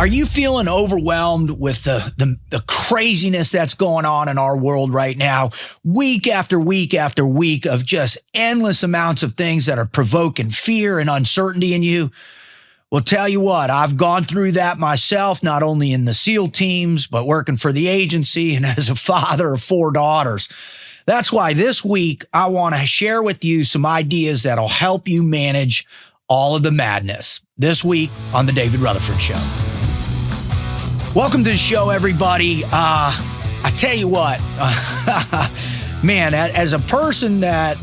Are you feeling overwhelmed with the craziness that's going on in our world right now? Week after week after week of just endless amounts of things that are provoking fear and uncertainty in you? Well, tell you what, I've gone through that myself, not only in the SEAL teams, but working for the agency and as a father of 4 daughters. That's why this week I want to share with you some ideas that'll help you manage all of the madness. This week on the David Rutherford Show. Welcome to the show, everybody. I tell you what, man, as a person that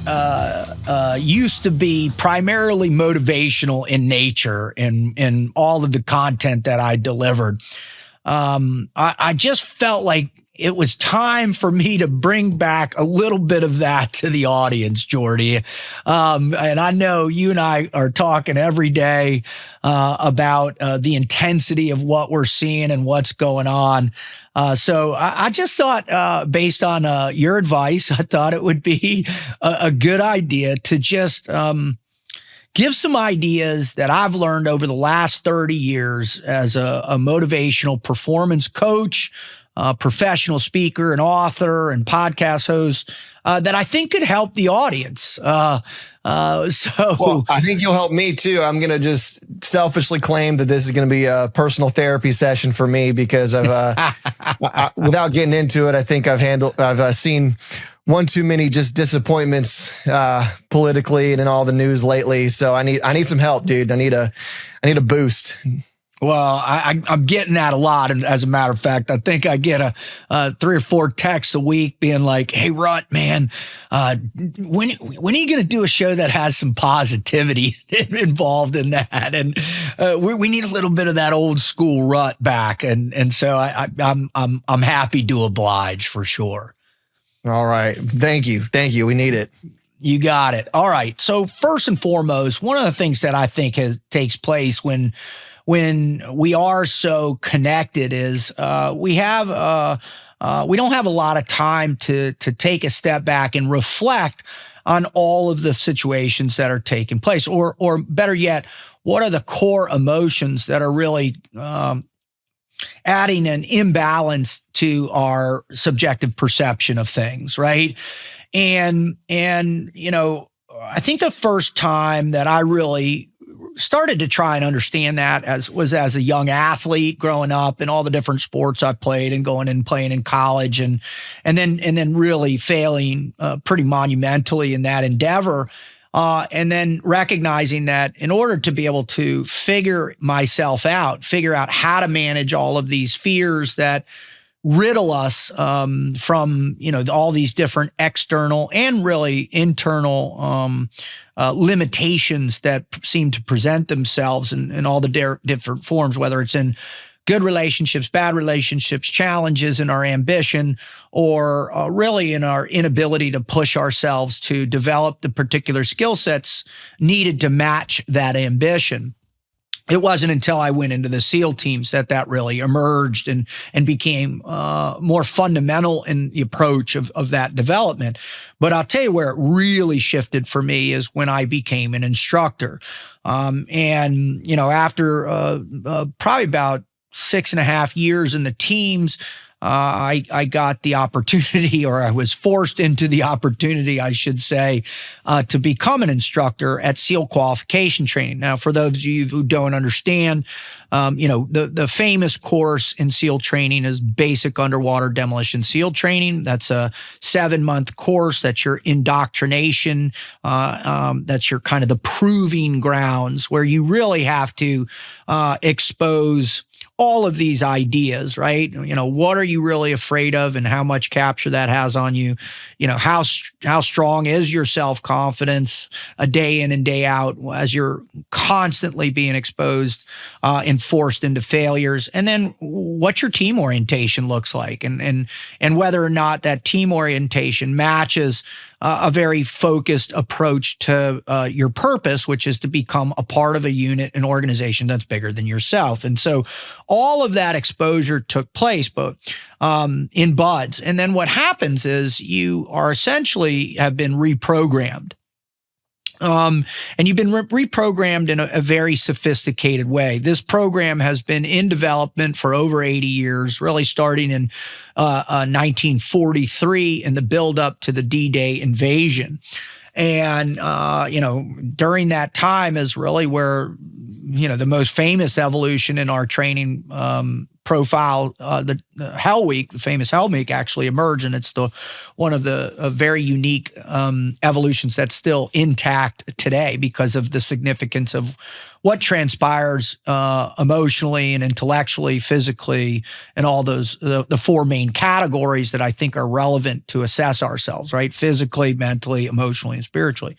used to be primarily motivational in nature and all of the content that I delivered, I just felt like it was time for me to bring back a little bit of that to the audience, Jordy. And I know you and I are talking every day about the intensity of what we're seeing and what's going on. So I just thought, based on your advice, I thought it would be a good idea to just give some ideas that I've learned over the last 30 years as a motivational performance coach, professional speaker and author and podcast host that I think could help the audience. Well, I think you'll help me too. I'm going to just selfishly claim that this is going to be a personal therapy session for me because without getting into it, I think I've seen one too many just disappointments politically and in all the news lately. So I need some help, dude. I need a boost. Well, I'm getting that a lot. And as a matter of fact, I think I get 3 or 4 texts a week being like, hey, Rut, man, when are you going to do a show that has some positivity involved in that? And we need a little bit of that old school Rut back. And so I'm happy to oblige for sure. All right. Thank you. We need it. You got it. All right. So first and foremost, one of the things that I think takes place when we are so connected is we don't have a lot of time to take a step back and reflect on all of the situations that are taking place, or better yet, what are the core emotions that are really adding an imbalance to our subjective perception of things, right? And you know, I think the first time that I really started to try and understand that was as a young athlete growing up and all the different sports I played and going and playing in college and then really failing pretty monumentally in that endeavor. And then recognizing that in order to be able to figure out how to manage all of these fears that riddle us from, you know, all these different external and really internal limitations that seem to present themselves in all the different forms, whether it's in good relationships, bad relationships, challenges in our ambition, or really in our inability to push ourselves to develop the particular skill sets needed to match that ambition. It wasn't until I went into the SEAL teams that really emerged and became more fundamental in the approach of that development. But I'll tell you where it really shifted for me is when I became an instructor. And, you know, after probably about 6.5 years in the teams, I got the opportunity, or I was forced into the opportunity, I should say, to become an instructor at SEAL qualification training. Now, for those of you who don't understand, you know, the famous course in SEAL training is basic underwater demolition SEAL training. That's a 7-month course. That's your indoctrination. That's your kind of the proving grounds where you really have to expose all of these ideas, right? You know, what are you really afraid of and how much capture that has on you? You know, how strong is your self-confidence a day in and day out as you're constantly being exposed and forced into failures? And then what your team orientation looks like and whether or not that team orientation matches a very focused approach to your purpose, which is to become a part of a unit, an organization that's bigger than yourself. And so all of that exposure took place, but in buds. And then what happens is you are essentially have been reprogrammed. And you've been reprogrammed in a very sophisticated way. This program has been in development for over 80 years, really starting in 1943 in the build up to the D-Day invasion. And, during that time is really where, the most famous evolution in our training profile, the Hell Week, the famous Hell Week actually emerged. And it's one of the very unique evolutions that's still intact today because of the significance of what transpires emotionally and intellectually, physically, and all those, the four main categories that I think are relevant to assess ourselves, right? Physically, mentally, emotionally, and spiritually.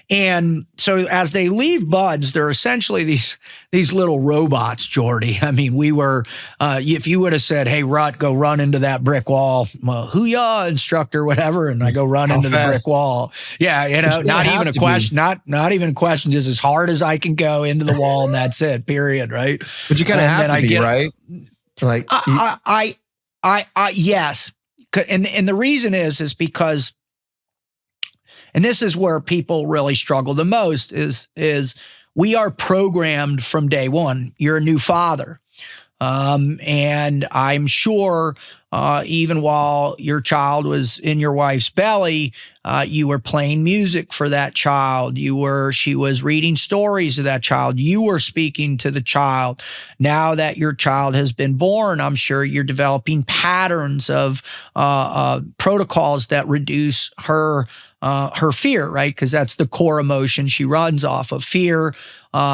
And so as they leave buds, they're essentially these little robots, Jordy. I mean, we were, if you would have said, hey, Rut, go run into that brick wall, well, hoo-yah, instructor, whatever, and I go run into the brick wall. Yeah, not even a question, not even a question, just as hard as I can go into the wall, and that's it, period, right? But you kind of have to be, right? Like, yes. And the reason is because, and this is where people really struggle the most, is we are programmed from day one. You're a new father. And I'm sure even while your child was in your wife's belly, you were playing music for that child. She was reading stories to that child. You were speaking to the child. Now that your child has been born, I'm sure you're developing patterns of protocols that reduce her fear, right? Because that's the core emotion she runs off of: fear,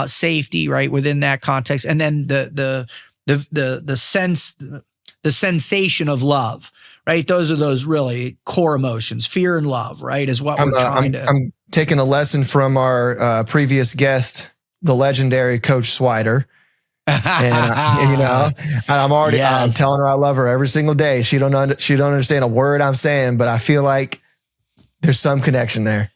safety, right? Within that context, and then the sensation of love, right? Those are those really core emotions: fear and love, right? Is what I'm taking a lesson from our previous guest, the legendary Coach Swider. And I'm already, I'm telling her I love her every single day. She don't understand a word I'm saying, but I feel like there's some connection there.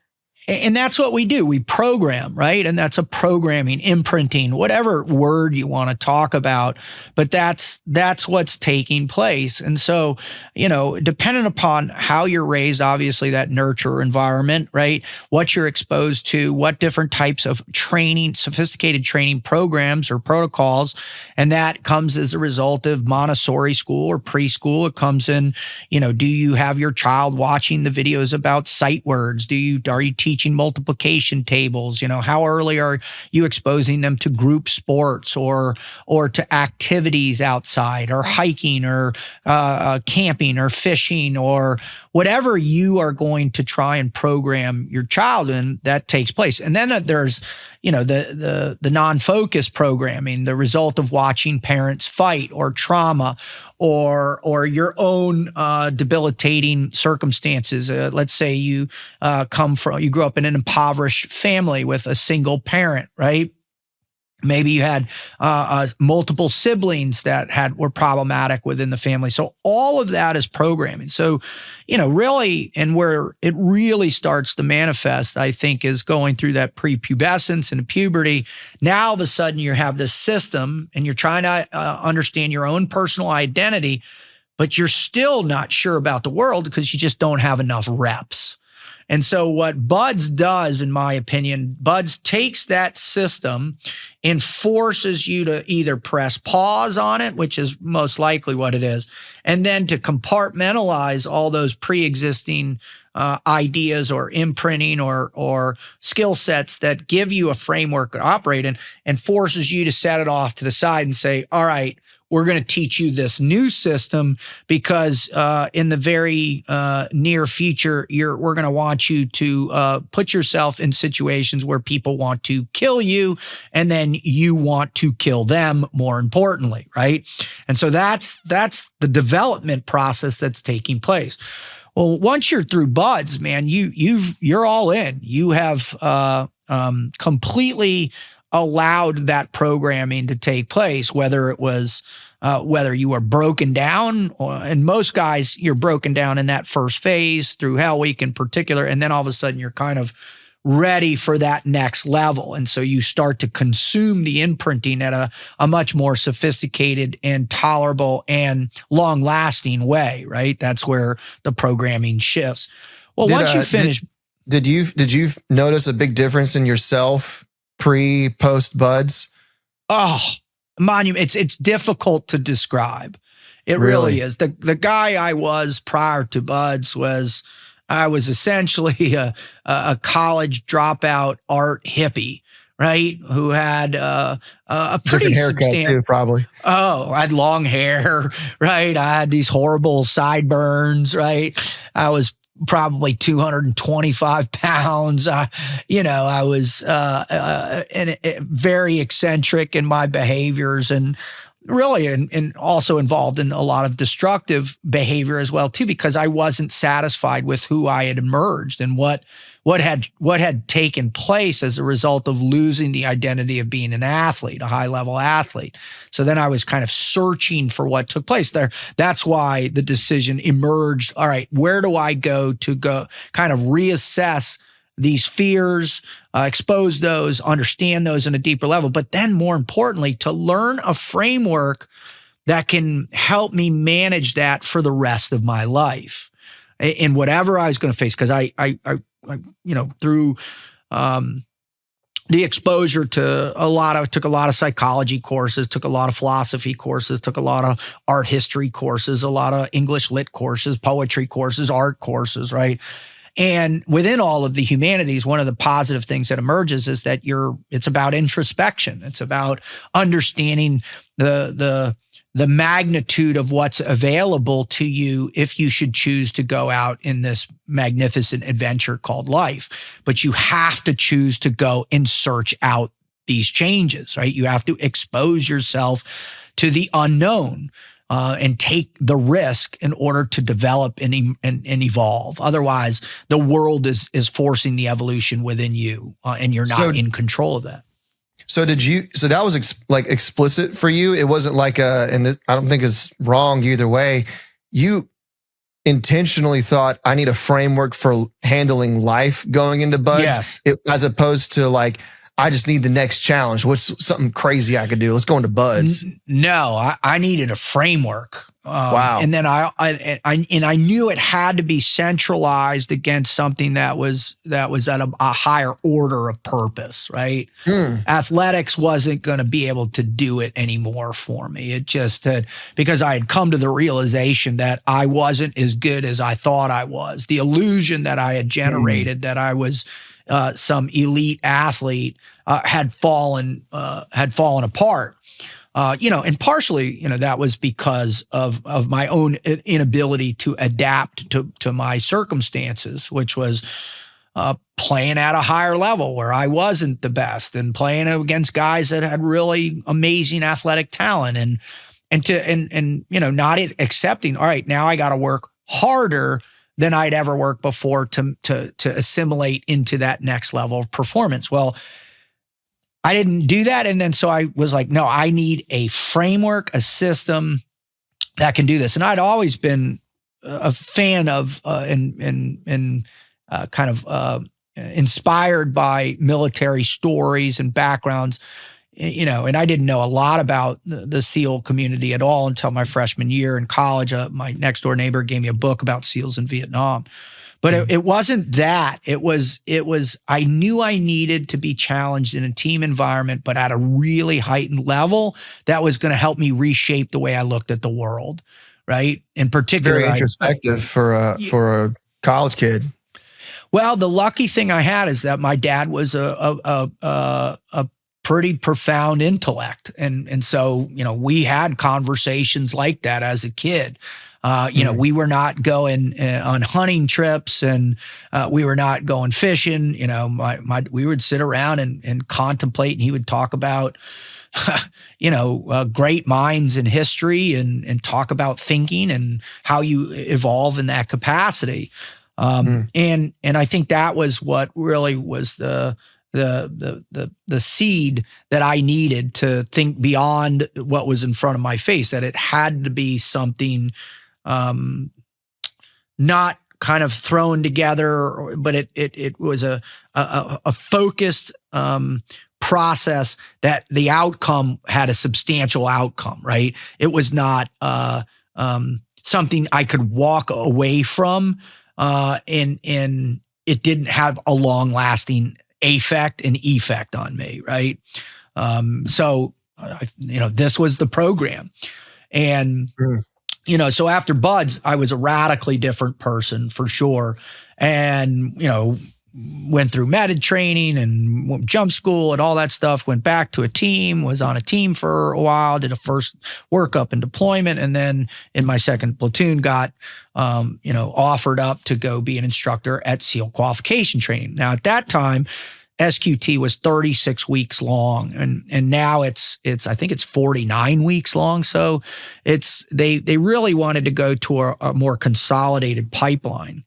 And that's what we do. We program, right? And that's a programming, imprinting, whatever word you want to talk about. But that's what's taking place. And so, depending upon how you're raised, obviously that nurture environment, right? What you're exposed to, what different types of training, sophisticated training programs or protocols. And that comes as a result of Montessori school or preschool. It comes in, do you have your child watching the videos about sight words? Are you teaching multiplication tables? How early are you exposing them to group sports or to activities outside, or hiking, or camping, or fishing, or whatever you are going to try and program your child in? That takes place. And then there's the non-focus programming, the result of watching parents fight, or trauma, or your own debilitating circumstances. Let's say you grew up in an impoverished family with a single parent, right? Maybe you had multiple siblings that were problematic within the family. So all of that is programming. So, really, and where it really starts to manifest, I think, is going through that prepubescence and puberty. Now, all of a sudden, you have this system and you're trying to understand your own personal identity, but you're still not sure about the world because you just don't have enough reps. And so what Buds does, in my opinion, Buds takes that system and forces you to either press pause on it, which is most likely what it is, and then to compartmentalize all those pre-existing ideas or imprinting or skill sets that give you a framework to operate in, and forces you to set it off to the side and say, all right, we're going to teach you this new system because in the very near future, we're going to want you to put yourself in situations where people want to kill you, and then you want to kill them, more importantly, right? And so that's the development process that's taking place. Well, once you're through Buds, man, you're all in. You have completely allowed that programming to take place, whether you were broken down, and most guys, you're broken down in that first phase through Hell Week in particular, and then all of a sudden you're kind of ready for that next level. And so you start to consume the imprinting at a much more sophisticated and tolerable and long-lasting way, right? That's where the programming shifts. Well, once you finish... did you notice a big difference in yourself post buds? Oh, monument. It's difficult to describe. It really is. The guy I was prior to buds I was essentially a college dropout art hippie, right? Who had a pretty different haircut too, probably. Oh, I had long hair, right? I had these horrible sideburns, right? I was probably 225 pounds. I was very eccentric in my behaviors, and really and also involved in a lot of destructive behavior as well too, because I wasn't satisfied with who I had emerged and what had taken place as a result of losing the identity of being an athlete, a high level athlete. So then I was kind of searching for what took place there. That's why the decision emerged. All right, where do I go kind of reassess these fears, expose those, understand those in a deeper level, but then more importantly, to learn a framework that can help me manage that for the rest of my life in whatever I was going to face. Because I through the exposure to took a lot of psychology courses, took a lot of philosophy courses, took a lot of art history courses, a lot of English lit courses, poetry courses, art courses, right? And within all of the humanities, one of the positive things that emerges is that it's about introspection. It's about understanding the magnitude of what's available to you if you should choose to go out in this magnificent adventure called life. But you have to choose to go and search out these changes, right? You have to expose yourself to the unknown. And take the risk in order to develop and evolve. Otherwise, the world is forcing the evolution within you, and you're not in control of that. So that was explicit for you? It wasn't like I don't think it's wrong either way. You intentionally thought, I need a framework for handling life going into buds? Yes. As opposed to I just need the next challenge. What's something crazy I could do? Let's go into buds. No, I needed a framework. Wow. And then I knew it had to be centralized against something that was at a higher order of purpose, right? Athletics wasn't going to be able to do it anymore for me. It just because I had come to the realization that I wasn't as good as I thought I was. The illusion that I had generated that I was some elite athlete had fallen apart. And partially, that was because of my own inability to adapt to my circumstances, which was playing at a higher level where I wasn't the best and playing against guys that had really amazing athletic talent and not accepting, all right, now I got to work harder than I'd ever worked before to assimilate into that next level of performance. Well, I didn't do that. And then so I was like, no, I need a framework, a system that can do this. And I'd always been a fan of and kind of inspired by military stories and backgrounds, and I didn't know a lot about the SEAL community at all until my freshman year in college. My next door neighbor gave me a book about SEALs in Vietnam. But it wasn't that. It was, I knew I needed to be challenged in a team environment, but at a really heightened level that was going to help me reshape the way I looked at the world, right? In particular, it's very introspective for a college kid. Well, the lucky thing I had is that my dad was a pretty profound intellect. And so, we had conversations like that as a kid. We were not going on hunting trips and we were not going fishing. We would sit around and contemplate, and he would talk about, great minds in history and talk about thinking and how you evolve in that capacity. And I think that was what really was the seed that I needed to think beyond what was in front of my face, that it had to be something not kind of thrown together, but it was a focused process that the outcome had a substantial outcome, right? It was not something I could walk away from in it didn't have a long lasting affect and effect on me. Right. So, this was the program. And, so after Buds, I was a radically different person for sure. And, went through medic training and jump school and all that stuff, went back to a team, was on a team for a while, did a first workup and deployment. And then in my second platoon got, offered up to go be an instructor at SEAL qualification training. Now at that time, SQT was 36 weeks long, and now it's I think it's 49 weeks long. So they really wanted to go to a more consolidated pipeline.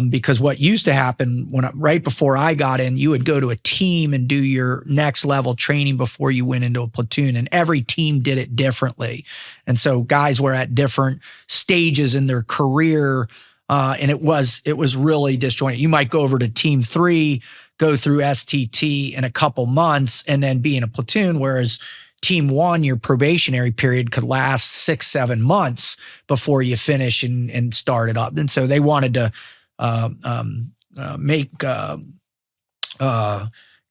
Because what used to happen right before I got in, you would go to a team and do your next level training before you went into a platoon, and every team did it differently. And so guys were at different stages in their career, and it was really disjointed. You might go over to team 3, go through STT in a couple months, and then be in a platoon, whereas team 1, your probationary period could last 6-7 months before you finish and start it up. And so they wanted to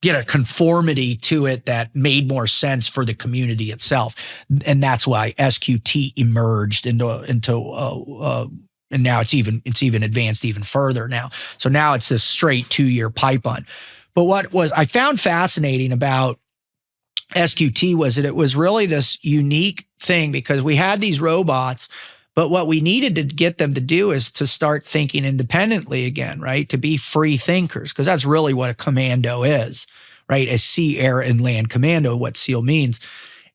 get a conformity to it that made more sense for the community itself, and that's why SQT emerged into and now it's even advanced even further now. So now it's this straight 2-year pipeline. But what I found fascinating about SQT was that it was really this unique thing, because we had these robots, but what we needed to get them to do is to start thinking independently again, right? To be free thinkers, because that's really what a commando is, right? A sea, air, and land commando, what SEAL means.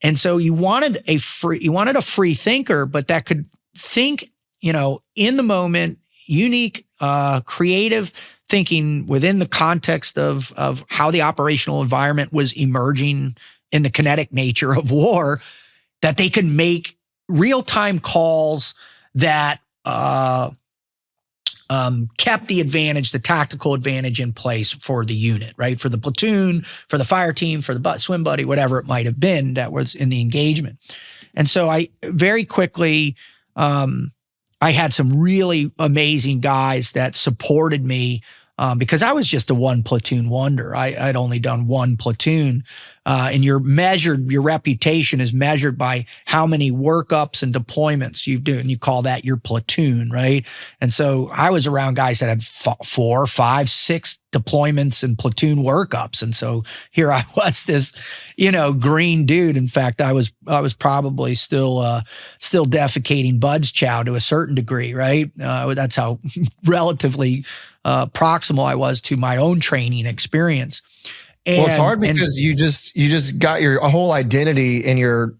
And so you wanted a free thinker, but that could think, in the moment, unique, creative thinking within the context of how the operational environment was emerging in the kinetic nature of war, that they could make real-time calls that kept the advantage, the tactical advantage in place for the unit, right? For the platoon, for the fire team, for the swim buddy, whatever it might have been that was in the engagement. And so I very quickly, I had some really amazing guys that supported me, because I was just a one platoon wonder. I'd only done one platoon, and your reputation is measured by how many workups and deployments you do, and you call that your platoon, right? And so I was around guys that had 4, 5, 6 deployments and platoon workups, and so here I was, this, green dude. In fact, I was probably still defecating Bud's chow to a certain degree, right? That's how relatively proximal I was to my own training experience. Well, it's hard because you just got your whole identity and your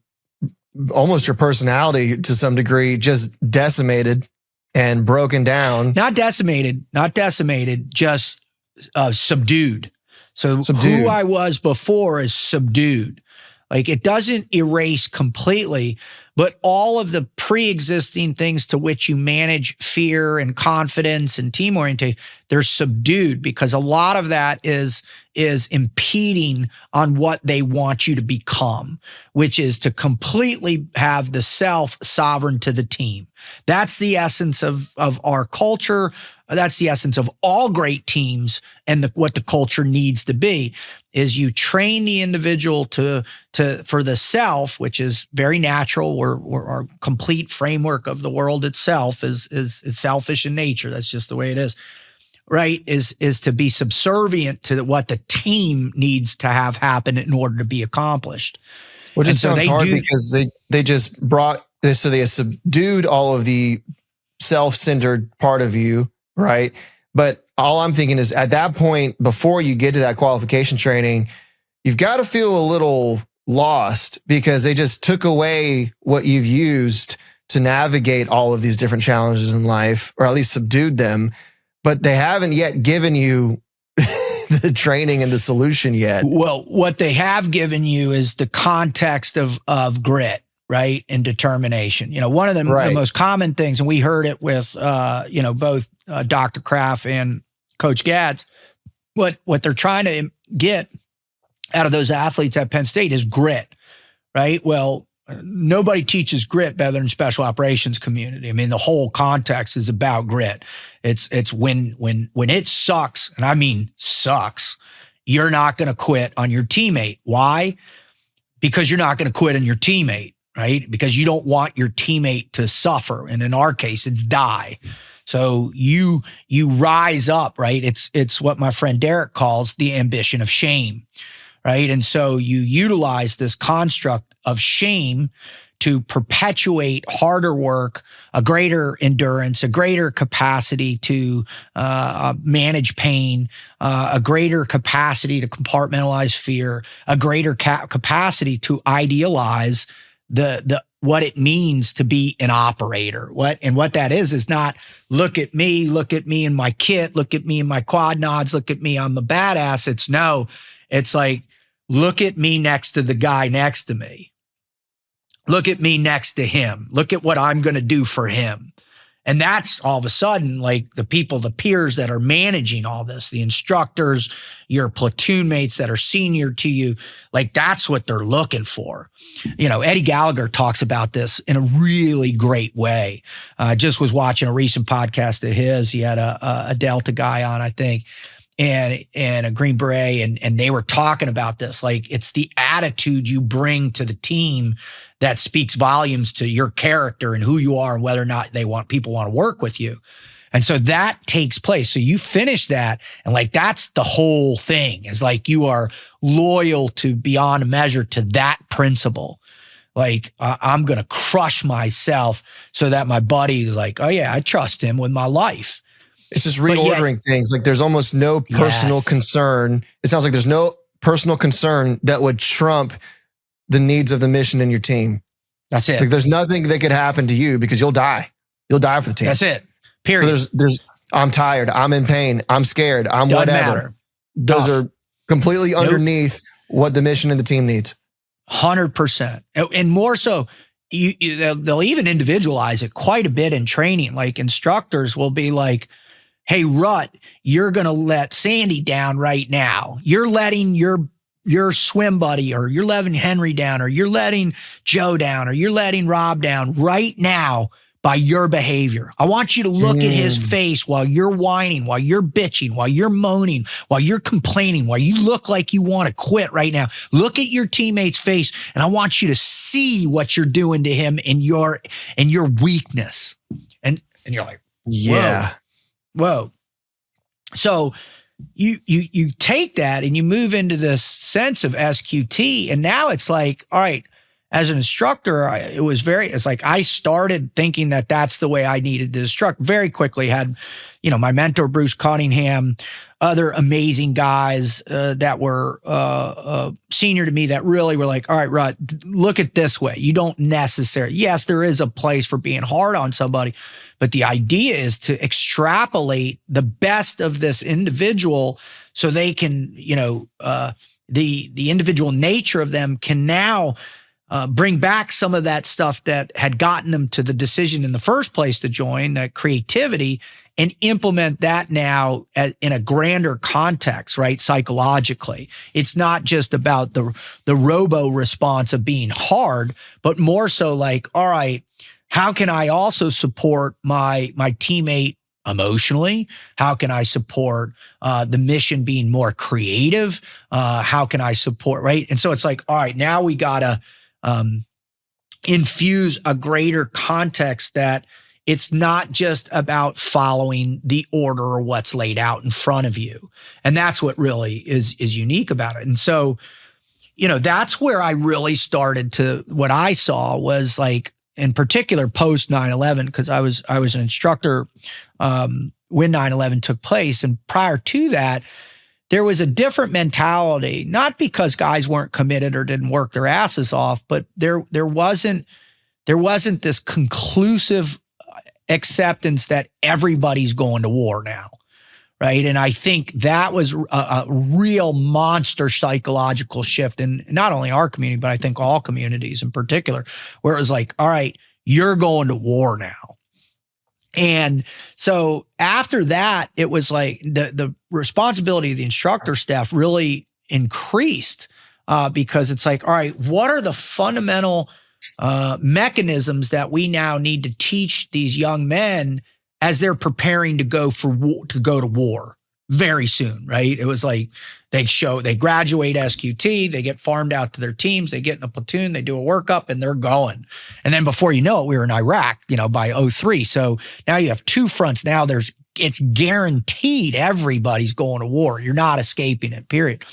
personality to some degree just decimated and broken down. Not decimated, just subdued. So who I was before is subdued. Like, it doesn't erase completely, but all of the pre-existing things to which you manage fear and confidence and team orientation, they're subdued, because a lot of that is impeding on what they want you to become, which is to completely have the self sovereign to the team. That's the essence of our culture. That's the essence of all great teams, and what the culture needs to be is you train the individual for the self, which is very natural. Our complete framework of the world itself is selfish in nature. That's just the way it is, right? Is to be subservient to what the team needs to have happen in order to be accomplished. Which just sounds hard because they just brought this, so they subdued all of the self-centered part of you, right? But all I'm thinking is, at that point, before you get to that qualification training, you've got to feel a little lost, because they just took away what you've used to navigate all of these different challenges in life, or at least subdued them, but they haven't yet given you the training and the solution yet. Well, what they have given you is the context of grit, right? And determination. One of the most common things, and we heard it with, both Dr. Kraft and Coach Gads, what they're trying to get out of those athletes at Penn State is grit, right? Well, nobody teaches grit better than special operations community. I mean, the whole context is about grit. It's when it sucks, and I mean sucks, you're not going to quit on your teammate. Why? Because you're not going to quit on your teammate, right? Because you don't want your teammate to suffer. And in our case, it's die. So you rise up, right? It's what my friend Derek calls the ambition of shame, right? And so you utilize this construct of shame to perpetuate harder work, a greater endurance, a greater capacity to manage pain, a greater capacity to compartmentalize fear, a greater capacity to idealize the what it means to be an operator. What that is not look at me in my kit, look at me in my quad nods, look at me, I'm a badass. It's like, look at me next to the guy next to me. Look at me next to him. Look at what I'm going to do for him. And that's all of a sudden like the peers that are managing all this, the instructors, your platoon mates that are senior to you, like that's what they're looking for. You know, Eddie Gallagher talks about this in a really great way. Just was watching a recent podcast of his. He had a Delta guy on, I think, and a Green Beret, and they were talking about this. Like it's the attitude you bring to the team that speaks volumes to your character and who you are and whether or not people want to work with you. And so that takes place. So you finish that, and like that's the whole thing, is like you are loyal to beyond a measure to that principle. Like I'm going to crush myself so that my buddy is like, oh yeah, I trust him with my life. It's just reordering things. Like there's almost no personal concern. It sounds like there's no personal concern that would trump the needs of the mission and your team. That's it. Like there's nothing that could happen to you because you'll die. You'll die for the team. That's it. Period. So there's I'm tired. I'm in pain. I'm scared. I'm Doesn't whatever. matter. Those are completely underneath what the mission and the team needs. 100%. And more so, they'll even individualize it quite a bit in training. Like instructors will be like, hey, Rut, you're going to let Sandy down right now. You're letting your swim buddy, or you're letting Henry down, or you're letting Joe down, or you're letting Rob down right now by your behavior. I want you to look at his face while you're whining, while you're bitching, while you're moaning, while you're complaining, while you look like you want to quit right now. Look at your teammate's face, and I want you to see what you're doing to him in your weakness. And you're like, whoa. So you take that and you move into this sense of SQT, and now it's like, all right, as an instructor, it's like I started thinking that that's the way I needed to instruct. Very quickly had, my mentor, Bruce Cunningham, other amazing guys that were senior to me that really were like, all right, Rod, look at this way. You don't necessarily, yes, there is a place for being hard on somebody, but the idea is to extrapolate the best of this individual so they can, the individual nature of them can now bring back some of that stuff that had gotten them to the decision in the first place to join, that creativity, and implement that now in a grander context, right? Psychologically. It's not just about the robo response of being hard, but more so like, all right, how can I also support my teammate emotionally? How can I support the mission being more creative? How can I support, right? And so it's like, all right, now we gotta infuse a greater context that it's not just about following the order or what's laid out in front of you. And that's what really is unique about it. And so, that's where I really started to, what I saw was like, in particular, post 9/11, because I was an instructor when 9/11 took place. And prior to that, there was a different mentality, not because guys weren't committed or didn't work their asses off, but there wasn't this conclusive acceptance that everybody's going to war now, right? And I think that was a real monster psychological shift in not only our community, but I think all communities in particular, where it was like, all right, you're going to war now. And so after that, it was like the responsibility of the instructor staff really increased because it's like, all right, what are the fundamental mechanisms that we now need to teach these young men as they're preparing to go to war very soon, right? It was like they graduate SQT, they get farmed out to their teams, they get in a platoon, they do a workup, and they're going. And then before you know it, we were in Iraq, by 2003. So now you have two fronts. Now it's guaranteed everybody's going to war. You're not escaping it, period.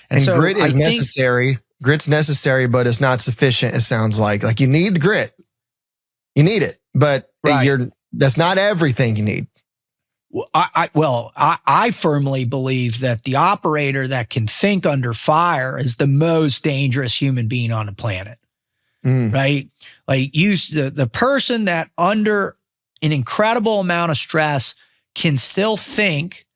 And so grit is necessary. Grit's necessary, but it's not sufficient, it sounds like. Like, you need the grit. You need it, but that's not everything you need. I firmly believe that the operator that can think under fire is the most dangerous human being on the planet, right? Like, the person that under an incredible amount of stress can still think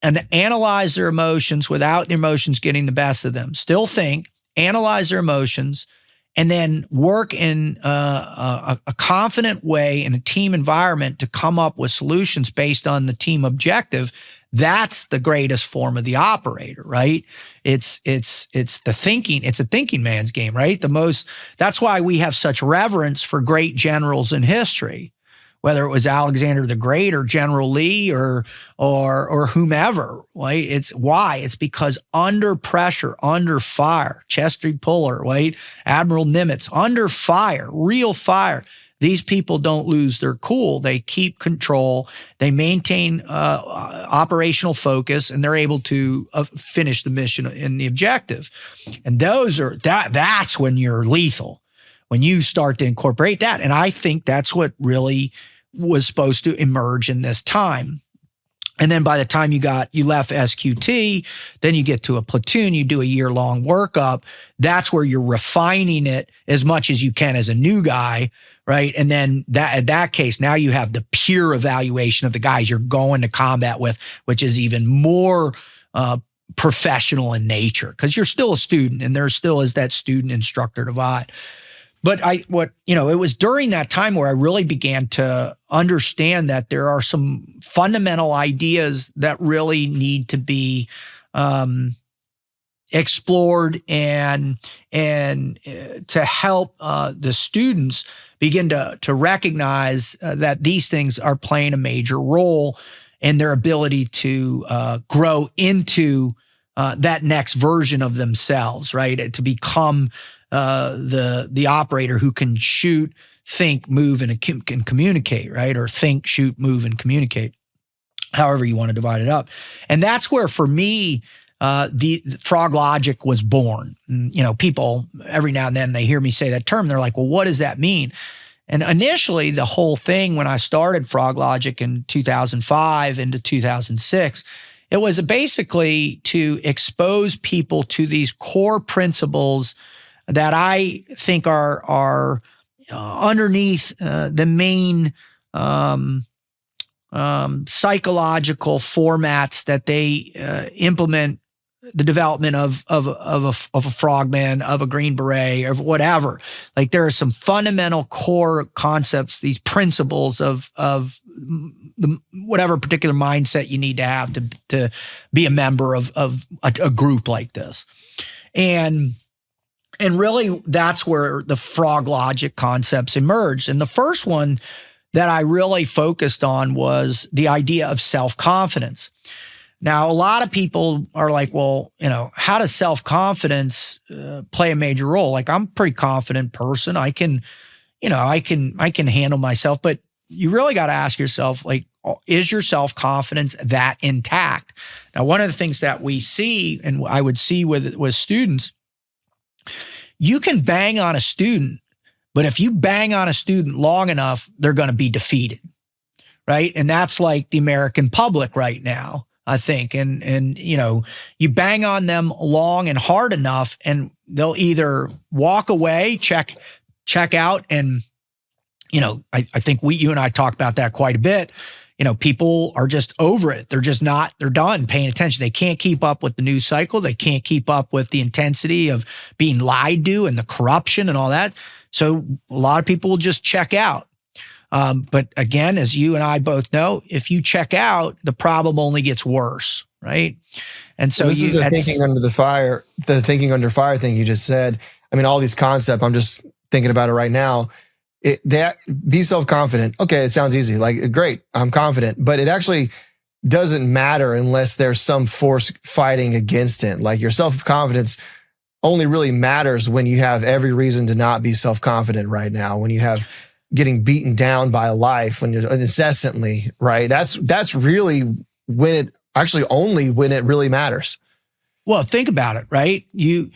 and analyze their emotions without the emotions getting the best of them. Still think, analyze their emotions, and then work in a confident way in a team environment to come up with solutions based on the team objective. That's the greatest form of the operator, right? It's the thinking. It's a thinking man's game, right? That's why we have such reverence for great generals in history, whether it was Alexander the Great or General Lee or whomever, right? It's because under pressure, under fire, Chester Puller, right? Admiral Nimitz, under fire, real fire, these people don't lose their cool. They keep control. They maintain operational focus, and they're able to finish the mission and the objective. And that's when you're lethal, when you start to incorporate that. And I think that's what really was supposed to emerge in this time. And then by the time you left SQT, then you get to a platoon, you do a year-long workup. That's where you're refining it as much as you can as a new guy, right? And then in that case, now you have the pure evaluation of the guys you're going to combat with, which is even more professional in nature, because you're still a student and there still is that student-instructor divide. But it was during that time where I really began to understand that there are some fundamental ideas that really need to be explored and to help the students begin to recognize that these things are playing a major role in their ability to grow into that next version of themselves, right? To become the operator who can shoot, think, move, and can communicate, right? Or think, shoot, move, and communicate, however you want to divide it up. And that's where, for me, the Froglogic was born. People every now and then they hear me say that term. They're like, well, what does that mean? And initially, the whole thing, when I started Froglogic in 2005 into 2006, it was basically to expose people to these core principles that I think are underneath the main psychological formats that they implement the development of a frogman, of a Green Beret, or whatever. Like, there are some fundamental core concepts, these principles of the whatever particular mindset you need to have to be a member of a group like this. And really, that's where the Froglogic concepts emerged. And the first one that I really focused on was the idea of self-confidence. Now, a lot of people are like, well, how does self-confidence play a major role? Like, I'm a pretty confident person. I can handle myself. But you really got to ask yourself, like, is your self-confidence that intact? Now, one of the things that we see, and I would see with students, you can bang on a student, but if you bang on a student long enough, they're going to be defeated, right? And that's like the American public right now, I think. And you bang on them long and hard enough, and they'll either walk away, check out, and I think you and I talk about that quite a bit. People are just over it. They're done paying attention. They can't keep up with the news cycle. They can't keep up with the intensity of being lied to and the corruption and all that. So a lot of people will just check out. But again, as you and I both know, if you check out, the problem only gets worse, right? And so this is the thinking under fire thing you just said. I mean, all these concepts, I'm just thinking about it right now. That be self-confident. Okay, it sounds easy. Like, great, I'm confident, but it actually doesn't matter unless there's some force fighting against it. Like, your self-confidence only really matters when you have every reason to not be self-confident right now, when you have getting beaten down by life, when you're incessantly, right? That's really when it actually only when it really matters. Well, think about it, right? You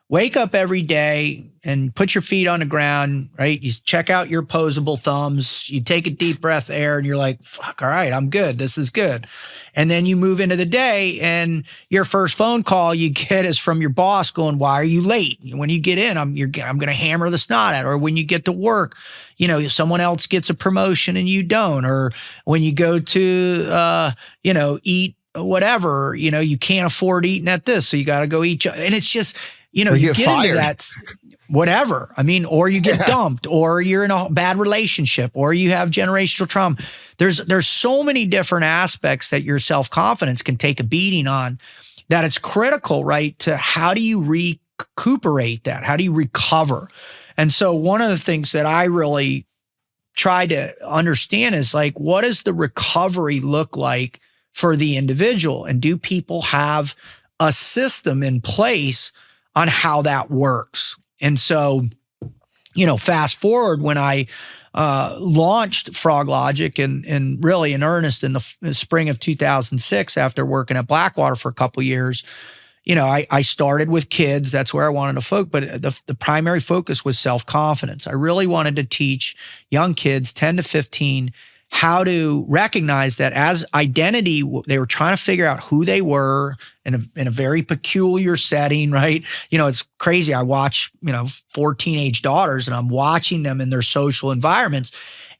wake up every day and put your feet on the ground, right? You check out your opposable thumbs, you take a deep breath of air and you're like, fuck, all right, I'm good. This is good. And then you move into the day and your first phone call you get is from your boss going, why are you late? When you get in, I'm going to hammer the snot at. Or when you get to work, someone else gets a promotion and you don't. Or when you go to, eat whatever, you can't afford eating at this. So you got to go eat. And it's just, you get into that, whatever. I mean, or you get dumped, or you're in a bad relationship, or you have generational trauma. There's so many different aspects that your self-confidence can take a beating on, that it's critical, right? To how do you recuperate that? How do you recover? And so one of the things that I really try to understand is, like, what does the recovery look like for the individual? And do people have a system in place on how that works? And so, fast forward when I launched Froglogic and really in earnest in the spring of 2006, after working at Blackwater for a couple of years, I started with kids. That's where I wanted to focus. But the primary focus was self-confidence. I really wanted to teach young kids, 10 to 15, how to recognize that as identity. They were trying to figure out who they were in a very peculiar setting, right? It's crazy. I watch, 4 teenage daughters, and I'm watching them in their social environments.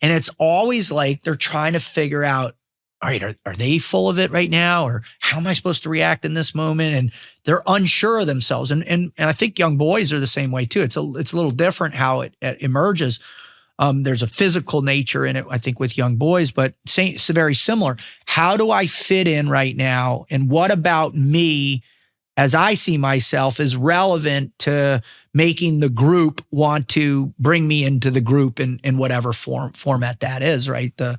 And it's always like they're trying to figure out, all right, are they full of it right now? Or how am I supposed to react in this moment? And they're unsure of themselves. And I think young boys are the same way too. It's a little different how it emerges. There's a physical nature in it, I think, with young boys, but it's very similar. How do I fit in right now? And what about me, as I see myself, is relevant to making the group want to bring me into the group in whatever format that is, right? The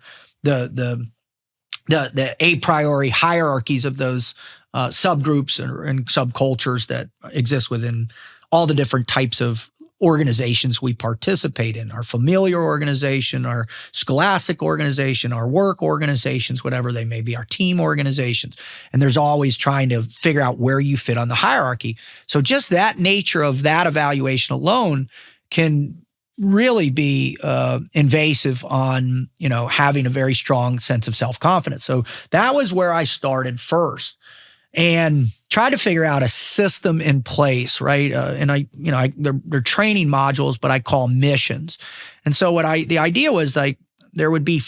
a priori hierarchies of those subgroups and subcultures that exist within all the different types of organizations we participate in, our familiar organization, our scholastic organization, our work organizations, whatever they may be, our team organizations. And there's always trying to figure out where you fit on the hierarchy. So just that nature of that evaluation alone can really be invasive on, having a very strong sense of self-confidence. So that was where I started first, and try to figure out a system in place, right? They're training modules, but I call missions. And so the idea was, like, there would be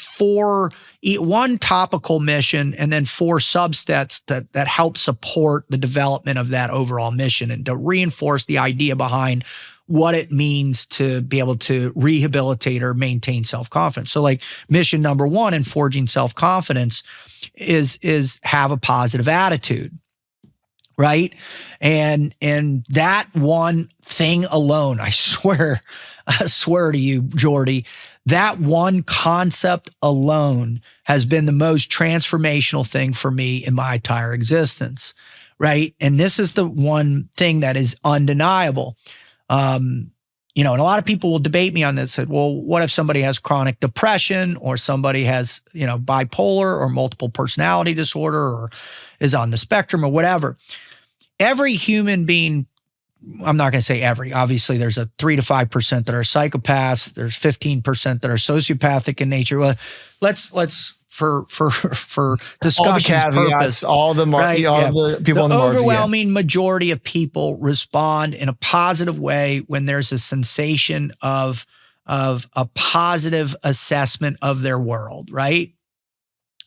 one topical mission and then 4 subsets that help support the development of that overall mission, and to reinforce the idea behind what it means to be able to rehabilitate or maintain self-confidence. So, like, mission number 1 in forging self-confidence is have a positive attitude, right? And that one thing alone, I swear to you, Jordy, that one concept alone has been the most transformational thing for me in my entire existence, right? And this is the one thing that is undeniable. And a lot of people will debate me on this. Said, well, what if somebody has chronic depression, or somebody has, bipolar or multiple personality disorder, or is on the spectrum or whatever? Every human being, I'm not going to say every, obviously there's a 3 to 5% that are psychopaths. There's 15% that are sociopathic in nature. Well, let's for discussion's purpose, all the people in the margin, overwhelming majority of people respond in a positive way when there's a sensation of a positive assessment of their world, right?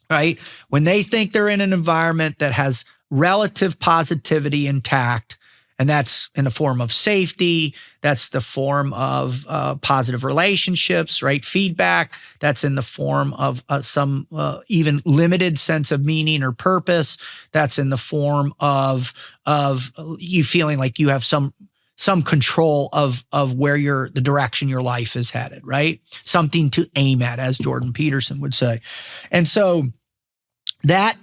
Right? When they think they're in an environment that has relative positivity intact, and that's in the form of safety, that's the form of positive relationships, right? Feedback, that's in the form of some even limited sense of meaning or purpose. That's in the form of you feeling like you have some some control of where the direction your life is headed, right? Something to aim at, as Jordan Peterson would say. And so that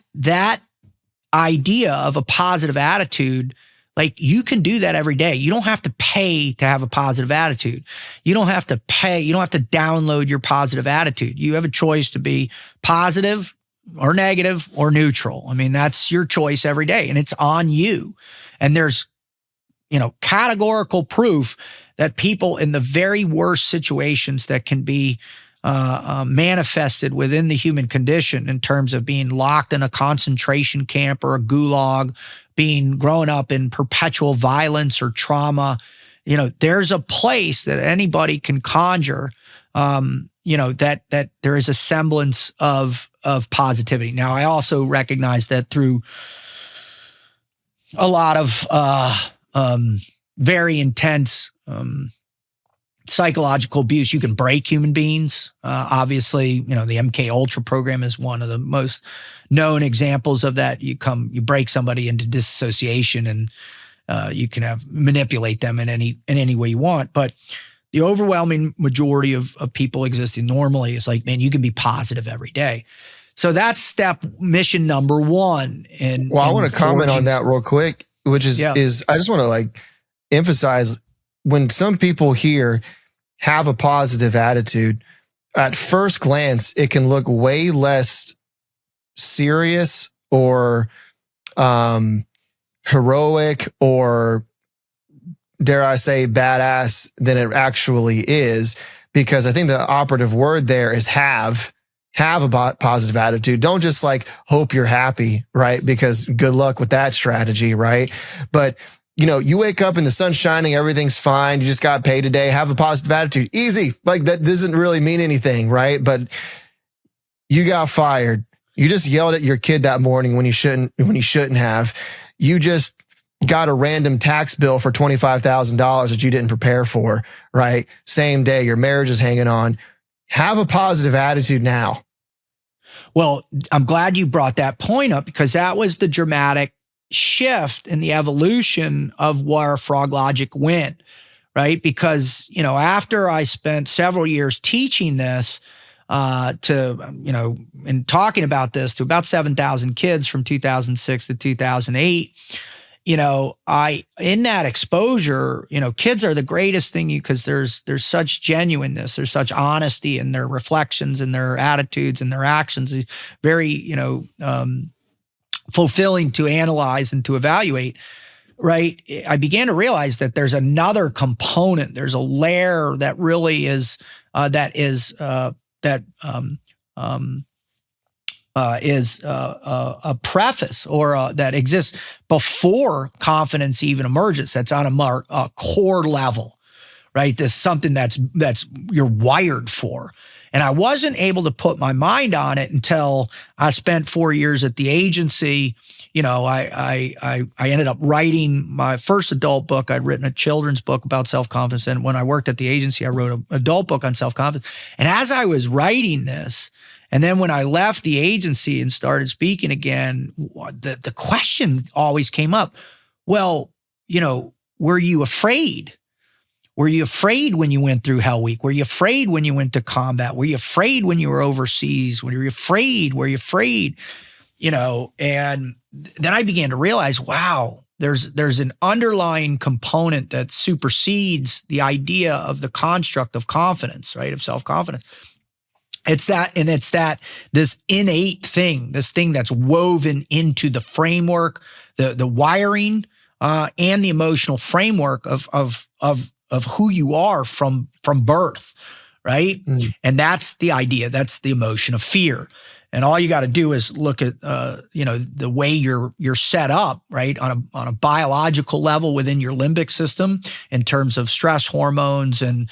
idea of a positive attitude, like you can do that every day. You don't have to pay to have a positive attitude. You don't have to pay. You don't have to download your positive attitude. You have a choice to be positive or negative or neutral. I mean, that's your choice every day, and it's on you. And there's, categorical proof that people in the very worst situations that can be manifested within the human condition, in terms of being locked in a concentration camp or a gulag, growing up in perpetual violence or trauma, there's a place that anybody can conjure, that there is a semblance of positivity. Now, I also recognize that through a lot of very intense psychological abuse, you can break human beings. Obviously, the MK Ultra program is one of the most known examples of that. You break somebody into disassociation, and you can manipulate them in any way you want. But the overwhelming majority of people existing normally is like, man, you can be positive every day. So that's mission number one. I want to comment on that real quick, which is I just want to emphasize, when some people here have a positive attitude, at first glance, it can look way less serious or heroic or, dare I say, badass than it actually is, because I think the operative word there is have a positive attitude. Don't just hope you're happy, right? Because good luck with that strategy, right? But you wake up and the sun's shining, everything's fine. You just got paid today. Have a positive attitude. Easy. That doesn't really mean anything, right? But you got fired. You just yelled at your kid that morning when you shouldn't have. You just got a random tax bill for $25,000 that you didn't prepare for, right? Same day, your marriage is hanging on. Have a positive attitude now. Well, I'm glad you brought that point up, because that was the dramatic shift in the evolution of where Froglogic went, right? Because, after I spent several years teaching this and talking about this to about 7,000 kids from 2006 to 2008, in that exposure, kids are the greatest thing, because there's such genuineness, there's such honesty in their reflections and their attitudes and their actions, very, fulfilling to analyze and to evaluate, right? I began to realize that there's another component. There's a layer that really is a preface, or that exists before confidence even emerges. That's on a core level, right? This is something that's you're wired for. And I wasn't able to put my mind on it until I spent 4 years at the agency. I ended up writing my first adult book. I'd written a children's book about self-confidence. And when I worked at the agency, I wrote an adult book on self-confidence. And as I was writing this, and then when I left the agency and started speaking again, the question always came up. Well, were you afraid? Were you afraid when you went through Hell Week? Were you afraid when you went to combat? Were you afraid when you were overseas? Were you afraid? Were you afraid? And then I began to realize, wow, there's an underlying component that supersedes the idea of the construct of confidence, right? Of self-confidence. It's this innate thing, this thing that's woven into the framework, the wiring, and the emotional framework of who you are from birth, right? Mm. And that's the idea. That's the emotion of fear. And all you got to do is look at the way you're set up, right, on a biological level within your limbic system in terms of stress hormones and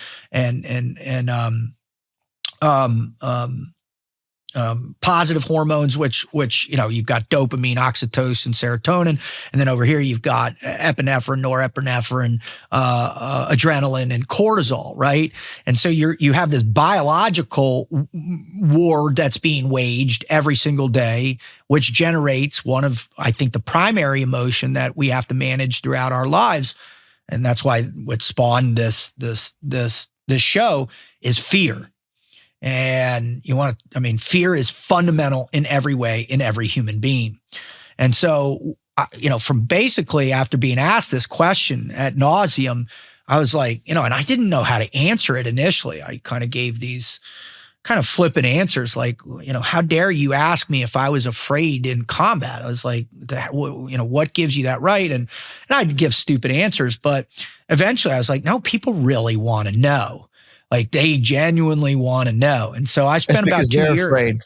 positive hormones, which you've got dopamine, oxytocin, serotonin, and then over here you've got epinephrine, norepinephrine, adrenaline, and cortisol, right? And so you have this biological war that's being waged every single day, which generates one of, I think, the primary emotion that we have to manage throughout our lives, and that's why what spawned this show is fear. And fear is fundamental in every way, in every human being. And so, from basically after being asked this question ad nauseum, I was like, and I didn't know how to answer it initially. I kind of gave these kind of flippant answers like, how dare you ask me if I was afraid in combat? I was like, what gives you that right? And I'd give stupid answers, but eventually I was like, no, people really want to know. Like they genuinely want to know. And so I spent about 2 years. Afraid.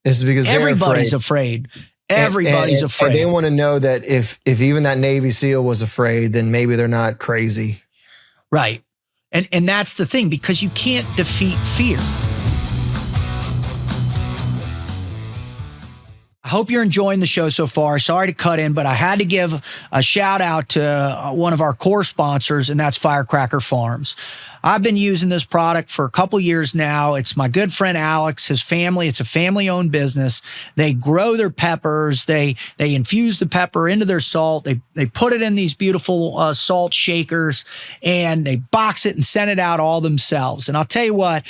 It's because everybody's afraid. Everybody's afraid. And they want to know that if even that Navy SEAL was afraid, then maybe they're not crazy. Right. And that's the thing, because you can't defeat fear. I hope you're enjoying the show so far. Sorry to cut in, but I had to give a shout out to one of our core sponsors, and that's Firecracker Farms. I've been using this product for a couple years now. It's my good friend Alex, his family. It's a family-owned business. They grow their peppers. They infuse the pepper into their salt. They put it in these beautiful salt shakers, and they box it and send it out all themselves. And I'll tell you what,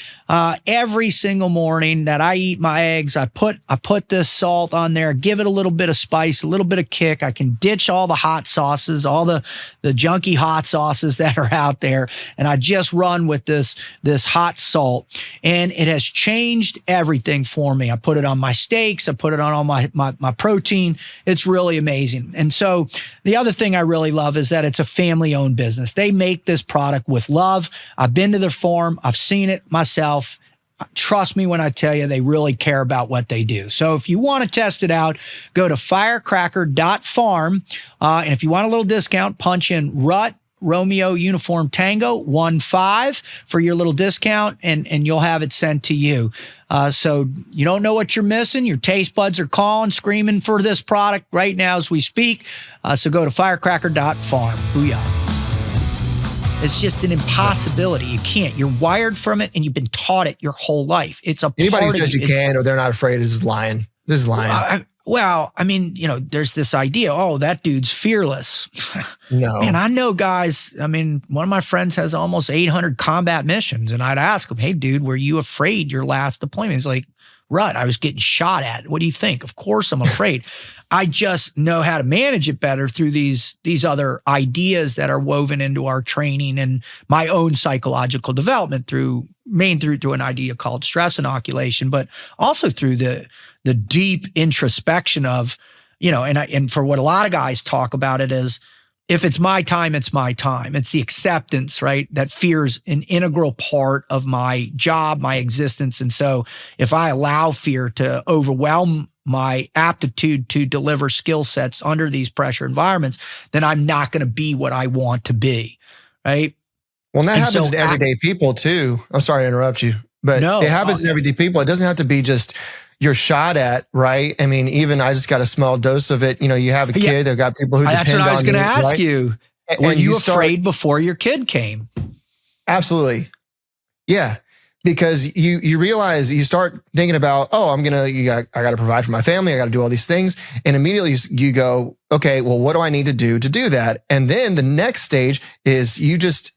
every single morning that I eat my eggs, I put this salt on there, give it a little bit of spice, a little bit of kick. I can ditch all the hot sauces, all the junky hot sauces that are out there, and I just run with this hot salt, and it has changed everything for me. I put it on my steaks. I put it on all my protein. It's really amazing. And so the other thing I really love is that it's a family-owned business. They make this product with love. I've been to their farm. I've seen it myself. Trust me when I tell you, they really care about what they do. So if you want to test it out, go to firecracker.farm. And if you want a little discount, punch in RUT Romeo Uniform Tango 15 for your little discount, and you'll have it sent to you. So you don't know what you're missing. Your taste buds are calling, screaming for this product right now as we speak. So go to firecracker.farm. Booyah. It's just an impossibility. You can't. You're wired from it, and you've been taught it your whole life. It's a anybody who says you can or they're not afraid is lying. This is lying. Well, there's this idea, that dude's fearless. No. And I know guys, one of my friends has almost 800 combat missions, and I'd ask him, hey, dude, were you afraid your last deployment? He's like, Rut, I was getting shot at. What do you think? Of course I'm afraid. I just know how to manage it better through these other ideas that are woven into our training and my own psychological development through an idea called stress inoculation, but also through the deep introspection of, and for what a lot of guys talk about it is, if it's my time, it's my time. It's the acceptance, right? That fear's an integral part of my job, my existence. And so if I allow fear to overwhelm my aptitude to deliver skill sets under these pressure environments, then I'm not going to be what I want to be, right? Well, and that happens in everyday people too. I'm sorry to interrupt you, but it happens in everyday people. It doesn't have to be just you're shot at, right? Even I just got a small dose of it. You have a kid, they've got people who depend on you. That's what I was going to ask right? you. Were you afraid before your kid came? Absolutely. Yeah. Because you realize, you start thinking about, I got to provide for my family. I got to do all these things. And immediately you go, okay, well, what do I need to do that? And then the next stage is you just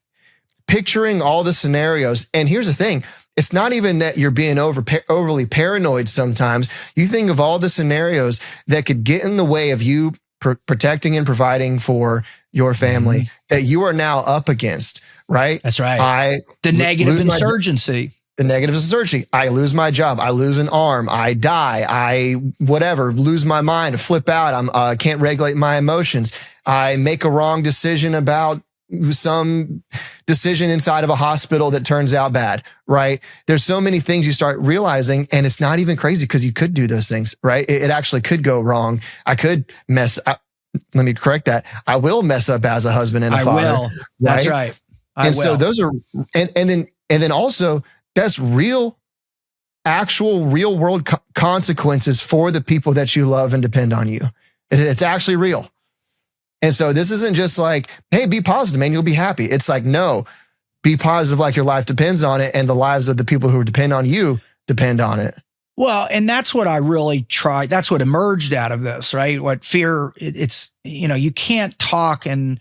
picturing all the scenarios. And here's the thing. It's not even that you're being overly paranoid sometimes. You think of all the scenarios that could get in the way of you protecting and providing for your family that you are now up against, right? That's right. The negative insurgency. The negative insurgency. I lose my job. I lose an arm. I die. I lose my mind, flip out. I can't regulate my emotions. I make a wrong decision about some decision inside of a hospital that turns out bad, right? There's so many things you start realizing, and it's not even crazy because you could do those things, right? It actually could go wrong. I could mess up. Let me correct that. I will mess up as a husband and a father. I will. Right? That's right. So those are, and then also that's actual real world consequences for the people that you love and depend on you. It's actually real. And so this isn't just like, hey, be positive, man, you'll be happy. It's like, no, be positive like your life depends on it, and the lives of the people who depend on you depend on it. Well, and that's what I really tried. That's what emerged out of this, right? What fear, you can't talk and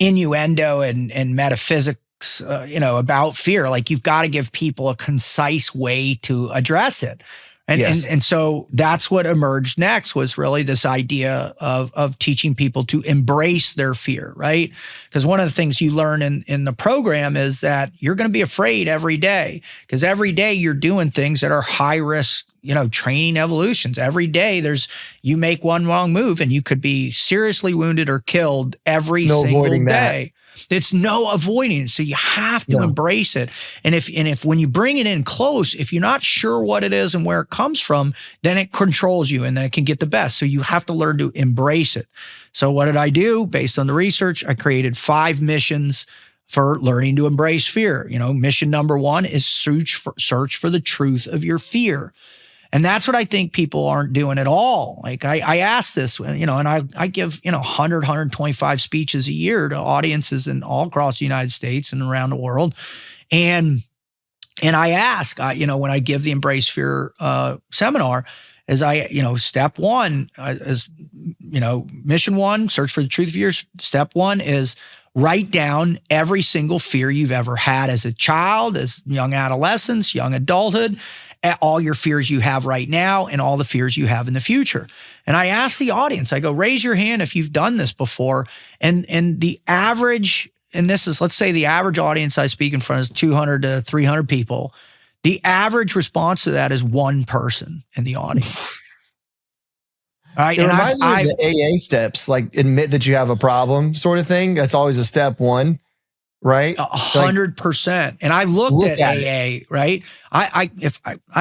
innuendo and metaphysics, about fear. Like, you've got to give people a concise way to address it. And, Yes. and so that's what emerged next, was really this idea of teaching people to embrace their fear, right? Because one of the things you learn in the program is that you're going to be afraid every day, because every day you're doing things that are high risk, training evolutions. Every day you make one wrong move and you could be seriously wounded or killed every single day. It's no avoiding it. So you have to embrace it. And if when you bring it in close, if you're not sure what it is and where it comes from, then it controls you and then it can get the best. So you have to learn to embrace it. So what did I do? Based on the research, I created 5 missions for learning to embrace fear. Mission number 1 is search for the truth of your fear. And that's what I think people aren't doing at all. Like, I ask this, and I give, 100, 125 speeches a year to audiences all across the United States and around the world. And I ask, when I give the Embrace Fear seminar, is step 1 is, mission 1, search for the truth of yours. Step 1 is write down every single fear you've ever had as a child, as young adolescence, young adulthood, all your fears you have right now and all the fears you have in the future. And I ask the audience, I go, raise your hand if you've done this before. And the average, and this is, let's say the average audience I speak in front is 200 to 300 people. The average response to that is 1 person in the audience. All right. It reminds me of the AA steps, like admit that you have a problem sort of thing. That's always a step 1. Right? 100%. And I looked at AA, right? I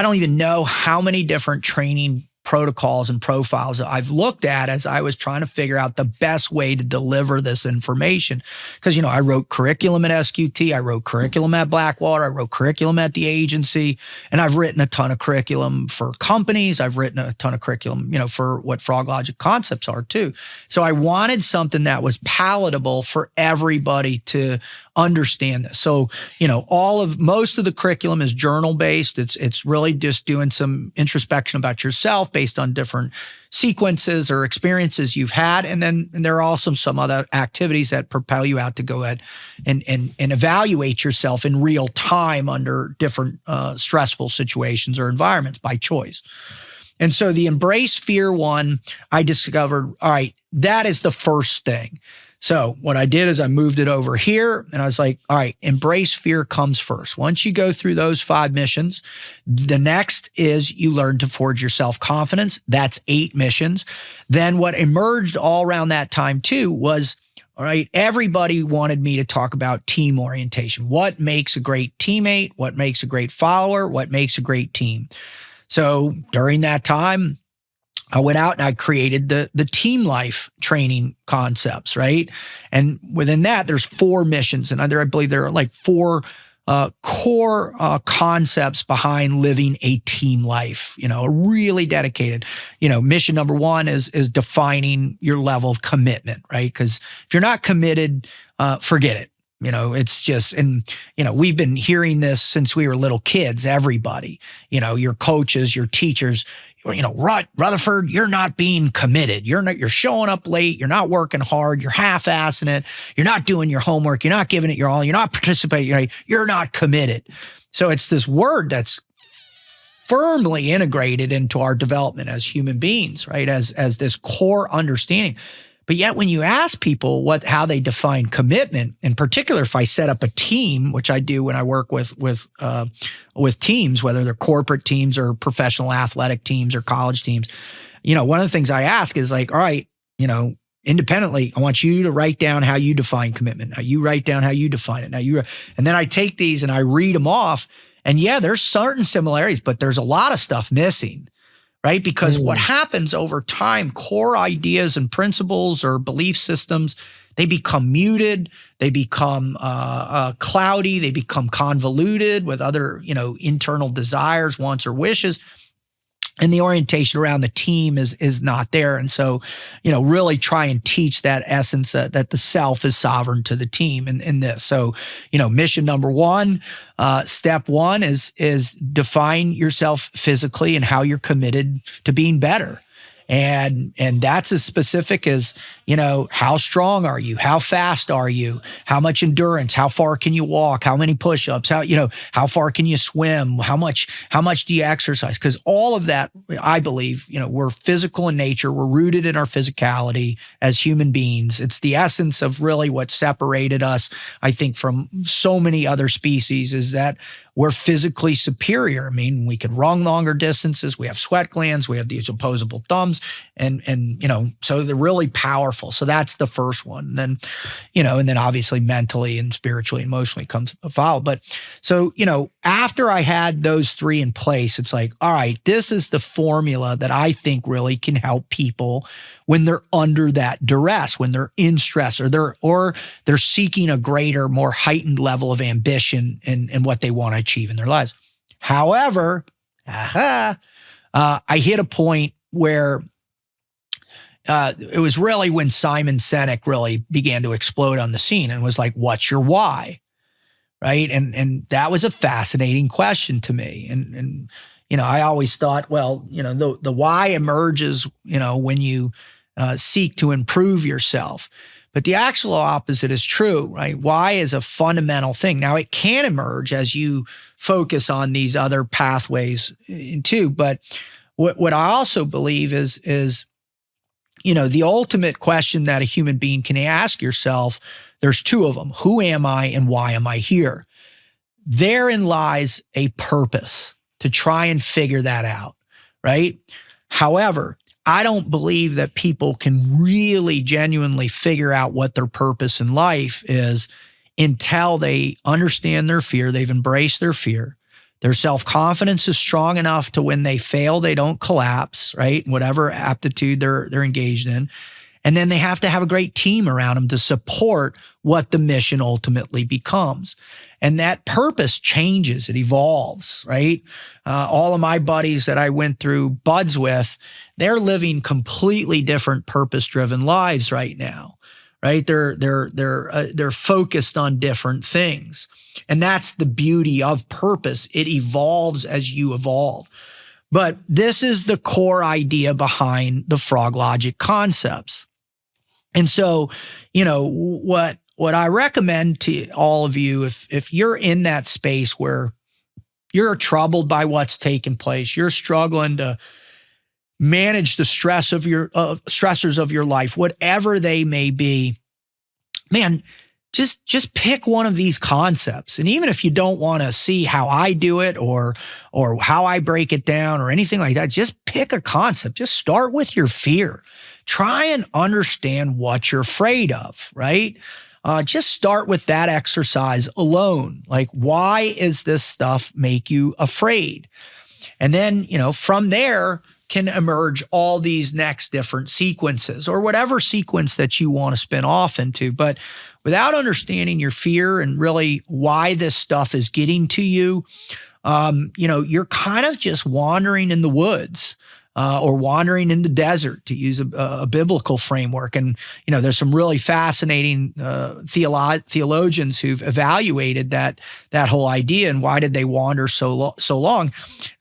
don't even know how many different training protocols and profiles I've looked at as I was trying to figure out the best way to deliver this information. Because, I wrote curriculum at SQT, I wrote curriculum at Blackwater, I wrote curriculum at the agency, and I've written a ton of curriculum for companies. I've written a ton of curriculum, for what Froglogic concepts are too. So I wanted something that was palatable for everybody to understand this. So, most of the curriculum is journal based. It's really just doing some introspection about yourself based on different sequences or experiences you've had. And then there are also some other activities that propel you out to go ahead and evaluate yourself in real time under different stressful situations or environments by choice. And so the Embrace Fear one, I discovered, all right, that is the first thing. So what I did is I moved it over here and I was like, all right, Embrace Fear comes first. Once you go through those 5 missions, the next is you learn to forge your self-confidence. That's 8 missions. Then what emerged all around that time too was, all right, everybody wanted me to talk about team orientation. What makes a great teammate? What makes a great follower? What makes a great team? So during that time, I went out and I created the team life training concepts, right? And within that, there's 4 missions. And I believe there are like 4 core concepts behind living a team life, really dedicated. Mission number 1 is defining your level of commitment, right? Because if you're not committed, forget it. It's just, and, we've been hearing this since we were little kids, everybody, your coaches, your teachers, Rutherford, you're not being committed. You're showing up late. You're not working hard. You're half-assing it. You're not doing your homework. You're not giving it your all. You're not participating. You're not committed. So it's this word that's firmly integrated into our development as human beings, right? As this core understanding. But yet when you ask people how they define commitment, in particular, if I set up a team, which I do when I work with teams, whether they're corporate teams or professional athletic teams or college teams, one of the things I ask is like, all right, independently, I want you to write down how you define commitment. Now you write down how you define it. And then I take these and I read them off. And yeah, there's certain similarities, but there's a lot of stuff missing. Right? Because what happens over time, core ideas and principles or belief systems, they become muted, they become cloudy, they become convoluted with other, internal desires, wants, or wishes. And the orientation around the team is not there. And so, really try and teach that essence that the self is sovereign to the team in this. So, mission number 1, step 1 is define yourself physically and how you're committed to being better. And that's as specific as, you know, how strong are you? How fast are you? How much endurance? How far can you walk? How many push-ups? How far can you swim? How much do you exercise? Because all of that, I believe, you know, we're physical in nature. We're rooted in our physicality as human beings. It's the essence of really what separated us, I think, from so many other species, is that we're physically superior. I mean, we can run longer distances. We have sweat glands. We have these opposable thumbs, and you know, so they're really powerful. So that's the first one. And then, you know, and then obviously mentally and spiritually, emotionally comes a follow. But so, you know, after I had those three in place, it's like, all right, this is the formula that I think really can help people when they're under that duress, when they're in stress, or they're seeking a greater, more heightened level of ambition and what they want to achieve in their lives. However, I hit a point where it was really when Simon Sinek really began to explode on the scene and was like, what's your why? Right. And that was a fascinating question to me. And you know, I always thought, well, you know, the why emerges, you know, when you seek to improve yourself. But the actual opposite is true, right? Why is a fundamental thing. Now, it can emerge as you focus on these other pathways too. But what I also believe is, you know, the ultimate question that a human being can ask yourself, there's two of them. Who am I and why am I here? Therein lies a purpose to try and figure that out, right? However, I don't believe that people can really genuinely figure out what their purpose in life is until they understand their fear, they've embraced their fear. Their self-confidence is strong enough to when they fail, they don't collapse, right? Whatever aptitude they're engaged in. And then they have to have a great team around them to support what the mission ultimately becomes. And that purpose changes, it evolves, right? All of my buddies that I went through buds with, they're living completely different purpose-driven lives right now, right? They're focused on different things. And that's the beauty of purpose. It evolves as you evolve. But this is the core idea behind the Froglogic concepts. And so, you know, what I recommend to all of you, if you're in that space where you're troubled by what's taking place, you're struggling to manage the stress of your stressors of your life, whatever they may be, man, just pick one of these concepts. And even if you don't want to see how I do it or how I break it down or anything like that, just pick a concept. Just start with your fear. Try and understand what you're afraid of, right? Just start with that exercise alone. Like, why is this stuff make you afraid? And then, you know, from there can emerge all these next different sequences or whatever sequence that you want to spin off into. But without understanding your fear and really why this stuff is getting to you, you know, you're kind of just wandering in the woods. Or wandering in the desert, to use a biblical framework. And, you know, there's some really fascinating theologians who've evaluated that whole idea and why did they wander so long.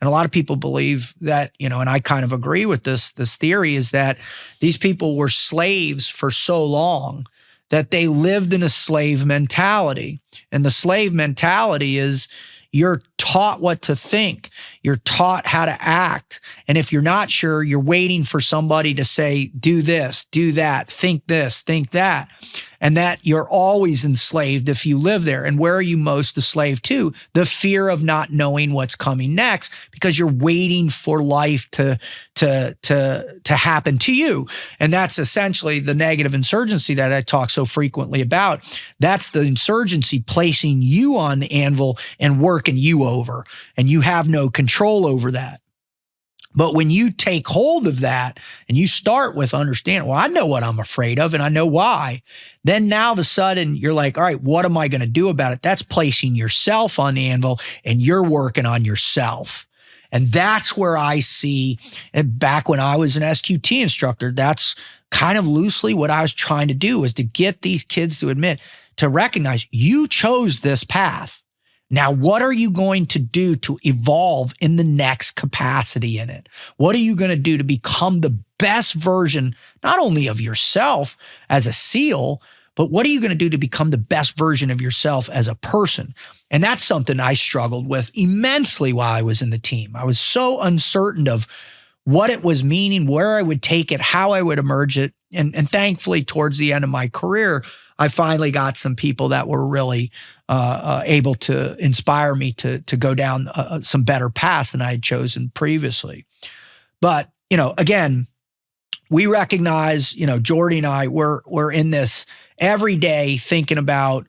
And a lot of people believe that, you know, and I kind of agree with this theory, is that these people were slaves for so long that they lived in a slave mentality. And the slave mentality is you're taught what to think. You're taught how to act. And if you're not sure, you're waiting for somebody to say, do this, do that, think this, think that. And that you're always enslaved if you live there. And where are you most enslaved to? The fear of not knowing what's coming next, because you're waiting for life to happen to you. And that's essentially the negative insurgency that I talk so frequently about. That's the insurgency placing you on the anvil and working you over, and you have no control over that. But when you take hold of that and you start with understanding, well, I know what I'm afraid of and I know why, then now all of a sudden you're like, all right, what am I going to do about it? That's placing yourself on the anvil and you're working on yourself. And that's where I see, and back when I was an SQT instructor, that's kind of loosely what I was trying to do, is to get these kids to admit, to recognize you chose this path. Now, what are you going to do to evolve in the next capacity in it? What are you going to do to become the best version, not only of yourself as a SEAL, but what are you going to do to become the best version of yourself as a person? And that's something I struggled with immensely while I was in the team. I was so uncertain of what it was meaning, where I would take it, how I would emerge it. And thankfully, towards the end of my career, I finally got some people that were really able to inspire me to go down some better paths than I had chosen previously. But, again, we recognize, Jordy and I, we're in this every day thinking about,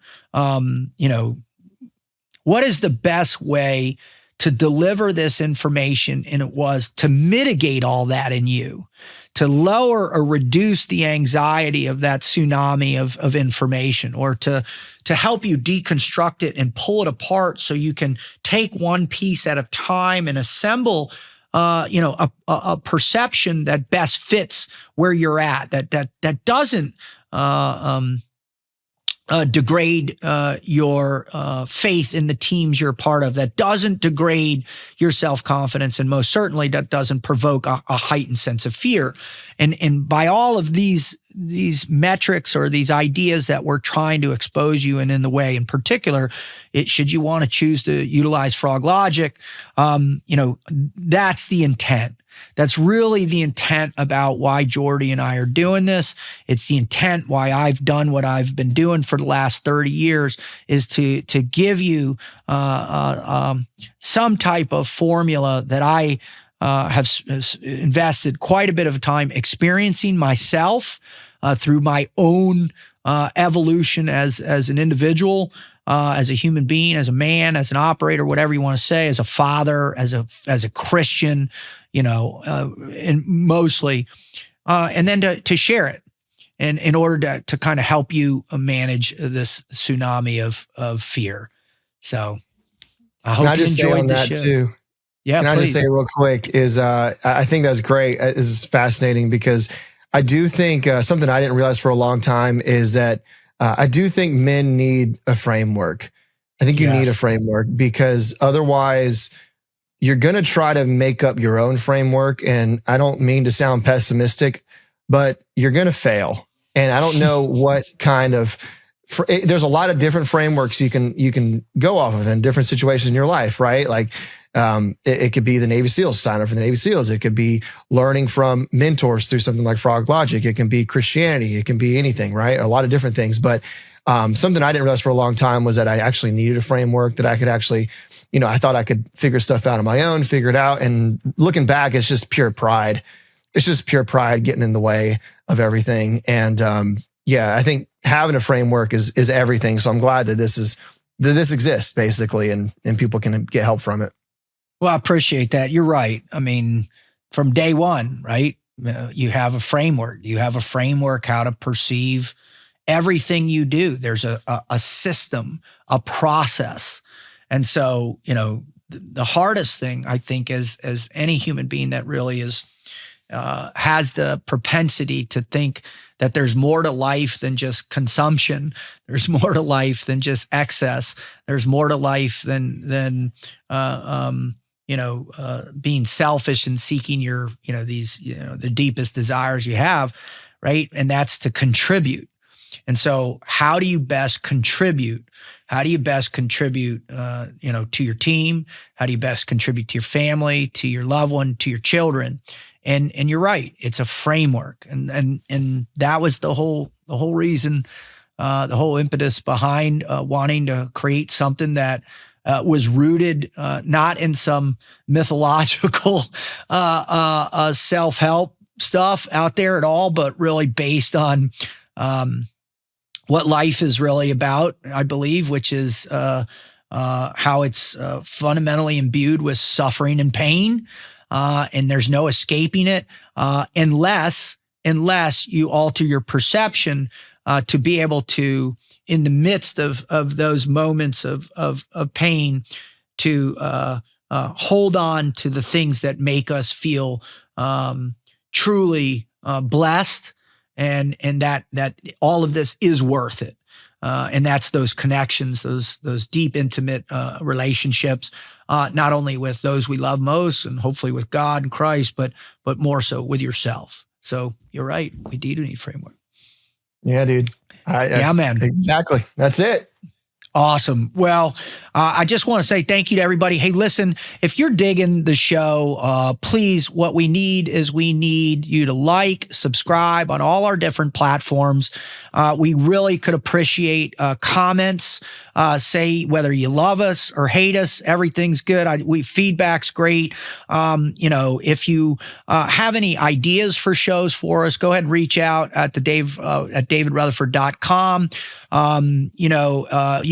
what is the best way to deliver this information, and it was to mitigate all that in you, to lower or reduce the anxiety of that tsunami of information, or to help you deconstruct it and pull it apart so you can take one piece at a time and assemble a perception that best fits where you're at, that doesn't degrade your faith in the teams you're a part of, that doesn't degrade your self-confidence, and most certainly that doesn't provoke a heightened sense of fear. And by all of these metrics or these ideas that we're trying to expose you in the way, in particular, should you want to choose to utilize Froglogic, that's the intent. That's really the intent about why Jordy and I are doing this. It's the intent why I've done what I've been doing for the last 30 years, is to give you some type of formula that I have invested quite a bit of time experiencing myself through my own evolution as an individual, as a human being, as a man, as an operator, whatever you want to say, as a father, as a Christian, and mostly, and then to share it, and in order to kind of help you manage this tsunami of fear. So I hope you enjoyed the show. Too? Yeah, Can I just say real quick is I think that's great. This is fascinating, because I do think something I didn't realize for a long time is that I do think men need a framework. I think you need a framework, because otherwise you're going to try to make up your own framework. And I don't mean to sound pessimistic, but you're going to fail. And I don't know what kind of, there's a lot of different frameworks you can go off of in different situations in your life, right? Like, it could be the Navy SEALs, sign up for the Navy SEALs. It could be learning from mentors through something like Froglogic. It can be Christianity. It can be anything, right? A lot of different things. But something I didn't realize for a long time was that I actually needed a framework, that I could actually, I thought I could figure stuff out on my own, figure it out. And looking back, it's just pure pride. It's just pure pride getting in the way of everything. And I think having a framework is everything. So I'm glad that this exists, basically, and people can get help from it. Well, I appreciate that. You're right. I mean, from day one, right? You have a framework. You have a framework how to perceive everything you do. There's a system, a process. And so, the hardest thing, I think, as any human being that really has the propensity to think that there's more to life than just consumption. There's more to life than just excess. There's more to life than being selfish and seeking your, the deepest desires you have, right? And that's to contribute. And so how do you best contribute? How do you best contribute, to your team? How do you best contribute to your family, to your loved one, to your children? And you're right, it's a framework. And that was the whole reason, the whole impetus behind wanting to create something that was rooted not in some mythological self-help stuff out there at all, but really based on what life is really about, I believe, which is how it's fundamentally imbued with suffering and pain, and there's no escaping it unless you alter your perception to be able to, in the midst of those moments of pain, to hold on to the things that make us feel truly blessed, and that all of this is worth it. And that's those connections, those deep, intimate relationships, not only with those we love most and hopefully with God and Christ, but more so with yourself. So you're right. We do need framework. Yeah, dude. Yeah, man. Exactly. That's it. Awesome. Well, I just want to say thank you to everybody. Hey, listen, if you're digging the show, please, what we need is we need you to like, subscribe on all our different platforms. We really could appreciate comments. Say whether you love us or hate us, everything's good. Feedback's great. If you have any ideas for shows for us, go ahead and reach out at at davidrutherford.com.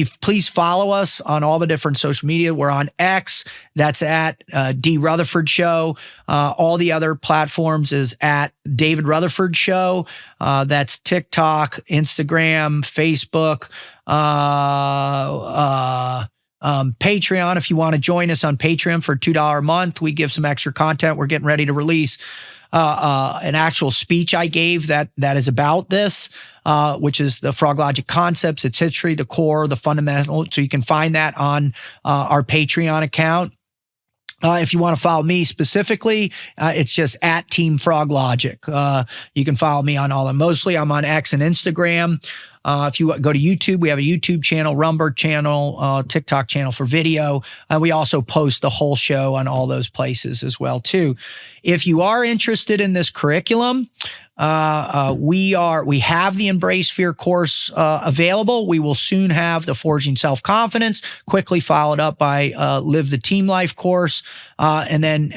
You please follow us on all the different social media. We're on X. That's at D Rutherford Show. All the other platforms is at David Rutherford Show. That's TikTok, Instagram, Facebook, Patreon. If you want to join us on Patreon for $2 a month, we give some extra content. We're getting ready to release an actual speech I gave that is about this, which is the Froglogic concepts, its history, the core, the fundamental. So you can find that on our Patreon account. If you want to follow me specifically, it's just at Team Froglogic. You can follow me on all of them. Mostly I'm on X and Instagram. If you go to YouTube, we have a YouTube channel, Rumble channel, TikTok channel for video. And we also post the whole show on all those places as well, too. If you are interested in this curriculum, we have the Embrace Fear course available. We will soon have the Forging Self-Confidence, quickly followed up by Live the Team Life course. And then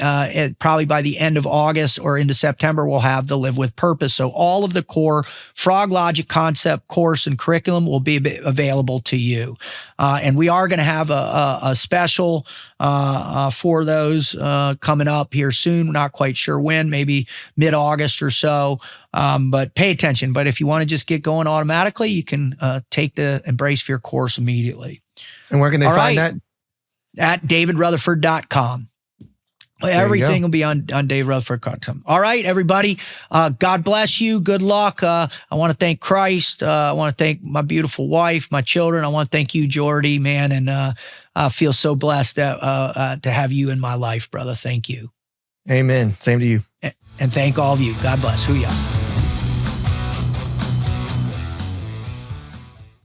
probably by the end of August or into September, we'll have the Live with Purpose. So all of the core Froglogic concept course and curriculum will be available to you. And we are going to have a special for those coming up here soon. We're not quite sure when, maybe mid-August or so. But pay attention. But if you want to just get going automatically, you can take the Embrace Fear course immediately. And where can they find that? At davidrutherford.com. Everything will be on davidrutherford.com. All right, everybody. God bless you. Good luck. I want to thank Christ. I want to thank my beautiful wife, my children. I want to thank you, Jordy, man. And I feel so blessed to have you in my life, brother. Thank you. Amen. Same to you. And thank all of you. God bless. Hoo-yah.